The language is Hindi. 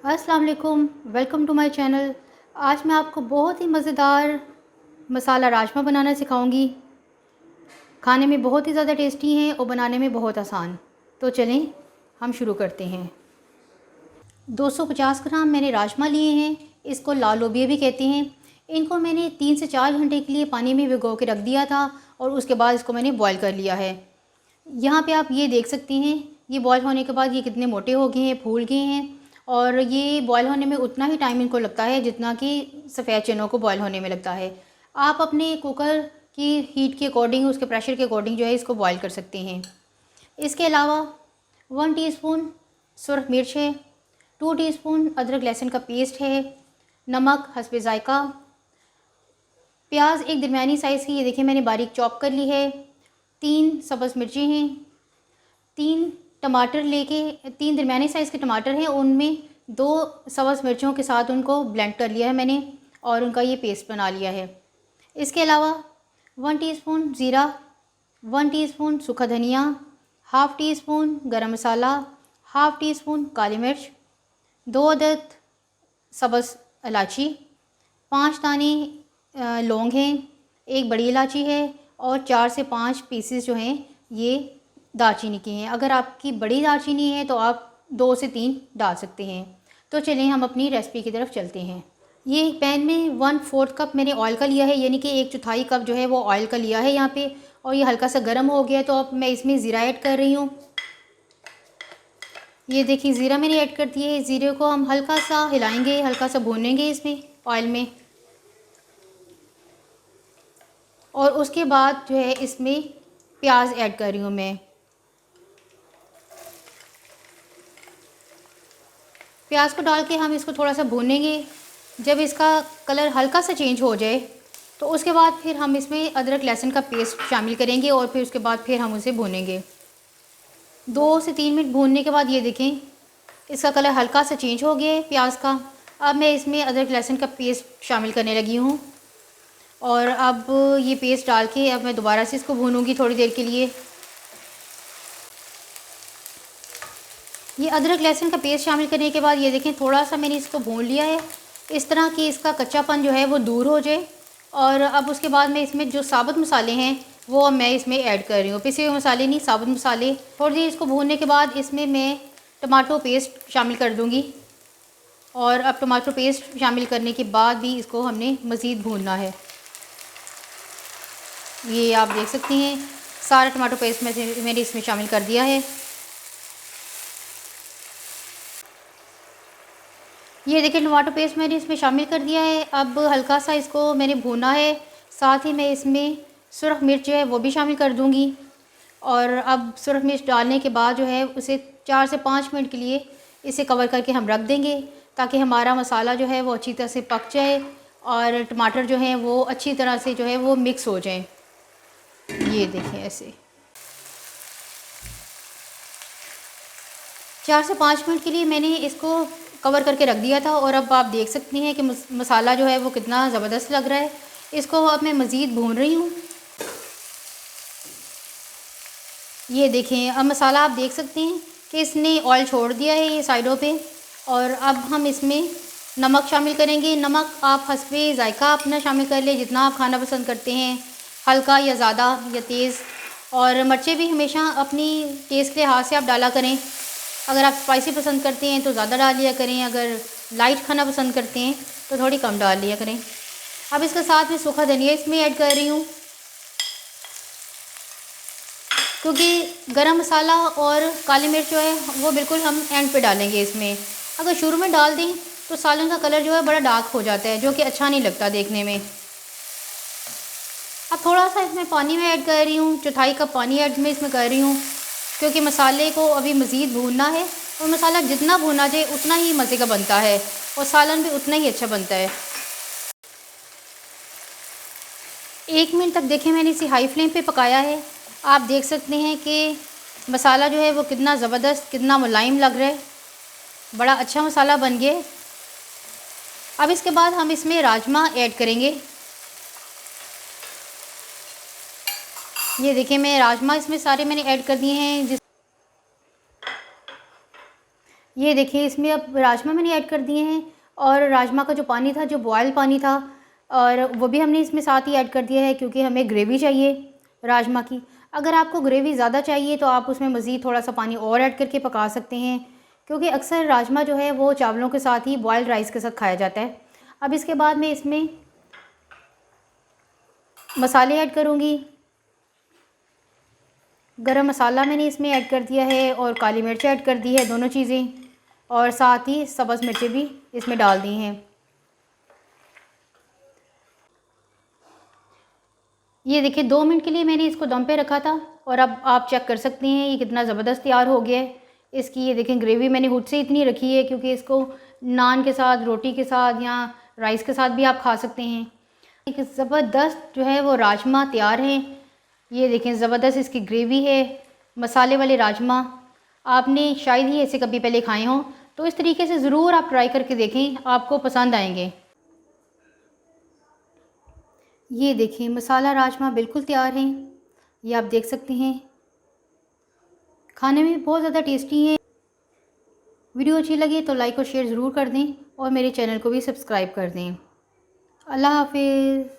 अस्सलाम वालेकुम, वेलकम टू माय चैनल। आज मैं आपको बहुत ही मज़ेदार मसाला राजमा बनाना सिखाऊंगी। खाने में बहुत ही ज़्यादा टेस्टी हैं और बनाने में बहुत आसान। तो चलें हम शुरू करते हैं। 250 ग्राम मैंने राजमा लिए हैं। इसको लाल लोबिया भी कहते हैं। इनको मैंने 3 से 4 घंटे के लिए पानी में भिगो के रख दिया था और उसके बाद इसको मैंने बॉईल कर लिया है। यहाँ पे आप ये देख सकती हैं, ये बॉयल होने के बाद ये कितने मोटे हो गए हैं, फूल गए हैं। और ये बॉयल होने में उतना ही टाइम इनको लगता है जितना कि सफ़ेद चनों को बॉयल होने में लगता है। आप अपने कुकर की हीट के अकॉर्डिंग, उसके प्रेशर के अकॉर्डिंग जो है इसको बॉयल कर सकते हैं। इसके अलावा 1 टीस्पून सुरख मिर्च है, 2 टीस्पून अदरक लहसुन का पेस्ट है, नमक हस्बे ज़ायका, प्याज एक दरमियानी साइज़ की ये देखिए मैंने बारीक चॉप कर ली है, 3 सब्ज़ मिर्ची हैं, 3 टमाटर लेके 3 दरमियाने साइज़ के टमाटर हैं, उनमें 2 सब्ज़ मिर्चों के साथ उनको ब्लेंड कर लिया है मैंने और उनका ये पेस्ट बना लिया है। इसके अलावा 1 टीस्पून ज़ीरा, 1 टीस्पून सूखा धनिया, हाफ़ टी स्पून गरम मसाला, हाफ़ टी स्पून काली मिर्च, 2 अदद सब्ज़ इलायची, 5 दाने लौंग हैं, एक बड़ी इलायची है और 4 से 5 पीसेस जो हैं ये दालचीनी के हैं। अगर आपकी बड़ी दालचीनी है तो आप 2 से 3 डाल सकते हैं। तो चलिए हम अपनी रेसिपी की तरफ चलते हैं। ये पैन में 1/4 कप मैंने ऑयल का लिया है, यानी कि 1/4 कप जो है वो ऑयल का लिया है यहाँ पे। और ये हल्का सा गर्म हो गया तो अब मैं इसमें ज़ीरा ऐड कर रही हूँ। ये देखिए ज़ीरा मैंने ऐड कर दिया है। ज़ीरे को हम हल्का सा हिलाएंगे, हल्का सा भूनेंगे इसमें ऑयल में। और उसके बाद जो है इसमें प्याज ऐड कर रही हूँ मैं। प्याज को डाल के हम इसको थोड़ा सा भूनेंगे। जब इसका कलर हल्का सा चेंज हो जाए तो उसके बाद फिर हम इसमें अदरक लहसुन का पेस्ट शामिल करेंगे और फिर उसके बाद फिर हम उसे भूनेंगे। 2 से 3 मिनट भूनने के बाद ये देखें इसका कलर हल्का सा चेंज हो गया है प्याज का। अब मैं इसमें अदरक लहसुन का पेस्ट शामिल करने लगी हूँ और अब ये पेस्ट डाल के अब मैं दोबारा से इसको भूनूंगी थोड़ी देर के लिए। ये अदरक लहसुन का पेस्ट शामिल करने के बाद ये देखें थोड़ा सा मैंने इसको भून लिया है, इस तरह कि इसका कच्चापन जो है वो दूर हो जाए। और अब उसके बाद मैं इसमें जो साबुत मसाले हैं वो मैं इसमें ऐड कर रही हूँ। पिसे हुए मसाले नहीं, साबुत मसाले। थोड़ी देर इसको भूनने के बाद इसमें मैं टमाटो पेस्ट शामिल कर दूँगी। और अब टमाटो पेस्ट शामिल करने के बाद भी इसको हमने मज़ीद भूनना है। ये आप देख सकती हैं सारा टमाटो पेस्ट मैंने इसमें शामिल कर दिया है। ये देखिए टमाटो पेस्ट मैंने इसमें शामिल कर दिया है। अब हल्का सा इसको मैंने भूना है। साथ ही मैं इसमें सुरख मिर्च जो है वो भी शामिल कर दूंगी। और अब सुरख मिर्च डालने के बाद जो है उसे 4 से 5 मिनट के लिए इसे कवर करके हम रख देंगे ताकि हमारा मसाला जो है वो अच्छी तरह से पक जाए और टमाटर जो हैं वो अच्छी तरह से जो है वो मिक्स हो जाएं। ये देखें ऐसे 4 से 5 मिनट के लिए मैंने इसको कवर करके रख दिया था और अब आप देख सकती हैं कि मसाला जो है वो कितना ज़बरदस्त लग रहा है। इसको अब मैं मज़ीद भून रही हूँ। ये देखें अब मसाला आप देख सकते हैं कि इसने ऑयल छोड़ दिया है ये साइडों पे। और अब हम इसमें नमक शामिल करेंगे। नमक आप हस्बे ज़ायका अपना शामिल कर लें, जितना आप खाना पसंद करते हैं, हल्का या ज़्यादा या तेज़। और मिर्चें भी हमेशा अपनी टेस्ट के लिहाज से आप डाला करें। अगर आप स्पाइसी पसंद करते हैं तो ज़्यादा डाल लिया करें, अगर लाइट खाना पसंद करते हैं तो थोड़ी कम डाल लिया करें। अब इसके साथ में सूखा धनिया इसमें ऐड कर रही हूँ, क्योंकि गरम मसाला और काली मिर्च जो है वो बिल्कुल हम एंड पे डालेंगे इसमें। अगर शुरू में डाल दें तो सालन का कलर जो है बड़ा डार्क हो जाता है, जो कि अच्छा नहीं लगता देखने में। अब थोड़ा सा इसमें पानी में ऐड कर रही हूँ, 1/4 कप पानी ऐड मैं इसमें कर रही हूँ, क्योंकि मसाले को अभी मज़ीद भूनना है। और मसाला जितना भुना जाए उतना ही मज़े का बनता है और सालन भी उतना ही अच्छा बनता है। 1 मिनट तक देखें मैंने इसे हाई फ्लेम पे पकाया है। आप देख सकते हैं कि मसाला जो है वो कितना ज़बरदस्त, कितना मुलायम लग रहा है, बड़ा अच्छा मसाला बन गया। अब इसके बाद हम इसमें राजमा ऐड करेंगे। ये देखिए मैं राजमा इसमें सारे मैंने ऐड कर दिए हैं। ये देखिए इसमें अब राजमा मैंने ऐड कर दिए हैं, और राजमा का जो पानी था, जो बॉयल पानी था, और वो भी हमने इसमें साथ ही ऐड कर दिया है, क्योंकि हमें ग्रेवी चाहिए राजमा की। अगर आपको ग्रेवी ज़्यादा चाहिए तो आप उसमें मज़ीद थोड़ा सा पानी और ऐड करके पका सकते हैं, क्योंकि अक्सर राजमा जो है वो चावलों के साथ ही, बॉयल्ड राइस के साथ खाया जाता है। अब इसके बाद मैं इसमें मसाले ऐड करूँगी। गरम मसाला मैंने इसमें ऐड कर दिया है, और काली मिर्च ऐड कर दी है, दोनों चीज़ें, और साथ ही सब्ज़ मिर्चें भी इसमें डाल दी हैं। ये देखिए 2 मिनट के लिए मैंने इसको दम पे रखा था, और अब आप चेक कर सकते हैं ये कितना ज़बरदस्त तैयार हो गया है। इसकी ये देखें ग्रेवी मैंने खुद से इतनी रखी है, क्योंकि इसको नान के साथ, रोटी के साथ या राइस के साथ भी आप खा सकते हैं। एक ज़बरदस्त जो है वो राजमा तैयार हैं। ये देखें ज़बरदस्त इसकी ग्रेवी है, मसाले वाले राजमा। आपने शायद ही ऐसे कभी पहले खाए हों, तो इस तरीके से ज़रूर आप ट्राई करके देखें, आपको पसंद आएंगे। ये देखिए मसाला राजमा बिल्कुल तैयार हैं, ये आप देख सकते हैं, खाने में बहुत ज़्यादा टेस्टी है। वीडियो अच्छी लगी तो लाइक और शेयर ज़रूर कर दें, और मेरे चैनल को भी सब्सक्राइब कर दें। अल्लाह हाफिज़।